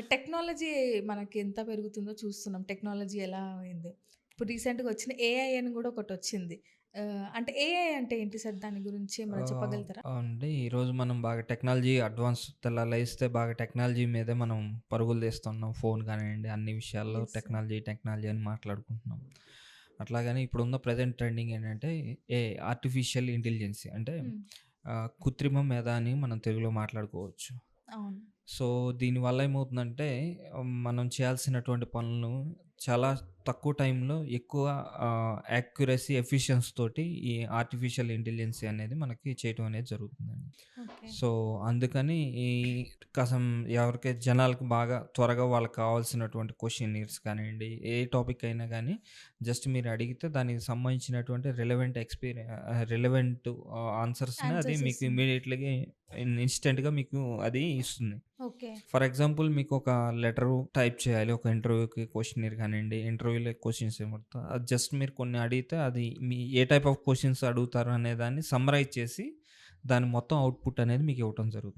Technology మనకి ఎంత పెరుగుతుందో చూస్తున్నాం. టెక్నాలజీ ఎలా అయింది. ఇప్పుడు రీసెంట్‌గా వచ్చిన ఏఐ అని గూడా ఒకటొచ్చింది. అంటే ఏఐ అంటే ఏంటి సార్? దాని గురించి ఏమైనా చెప్పగలుగుతారా? అండి ఈరోజు మనం బాగా టెక్నాలజీ అడ్వాన్స్ తెల్లాలేస్తే బాగా టెక్నాలజీ మీదే మనం పరుగులు తీస్తున్నాం. ఫోన్ కానియండి, అన్ని విషయాల్లో యెస్ సార్. టెక్నాలజీ, టెక్నాలజీ అని మాట్లాడుకుంటున్నాం. అట్లాగని ఇప్పుడున్న ప్రెజెంట్ ట్రెండింగ్ ఏంటంటే ఆర్టిఫిషియల్ ఇంటెలిజెన్సీ అంటే హ్మ్. కృత్రిమ మేధ అని మనం తెలుగులో మాట్లాడుకోవచ్చు. అవును. సో, దీనివల్ల ఏమవుతుందంటే మనం చేయాల్సినటువంటి పనులను చాలా తక్కువ టైంలో ఎక్కువ యాక్యురసీ, ఎఫిషియన్సీ తోటి ఈ ఆర్టిఫిషియల్ ఇంటెలిజెన్సీ అనేది మనకి చేయటం అనేది జరుగుతుందండి. ఓకే. సో, అందుకని ఈ కసం ఎవరికి జనాలకి బాగా త్వరగా వాళ్ళకి కావాల్సినటువంటి క్వెషనీర్స్ కానియండి, ఏ టాపిక్ అయినా గానీ జస్ట్ మీరు అడిగితే దానికి సంబంధించినటువంటి రిలవెంట్ ఆన్సర్స్‌ని అది ఆన్సర్స్ మీకు ఇస్తుంది. ఇమ్మీడియేట్‌లీగా ఇన్‌స్టంట్‌గా మీకు అది ఇస్తుంది. ఓకే. ఫర్ ఎగ్జాంపుల్ మీకొక లెటరు టైప్ చేయాలి. ఒక ఇంటర్వ్యూకి క్వెషనీర్ కానియండి, ఇంటర్వ్యూలో క్వెషన్స్ ఏమడుగుతా అది జస్ట్ మీరు కొన్ని అడిగితే అది మీ ఏ టైప్ ఆఫ్ క్వెషన్స్ అడుగుతారు అనే దాన్ని సమ్మరైజ్ చేసి, దాని మొత్తం అవుట్‌పుట్ అనేది మీకు ఇవ్వటం జరుగుతుంది.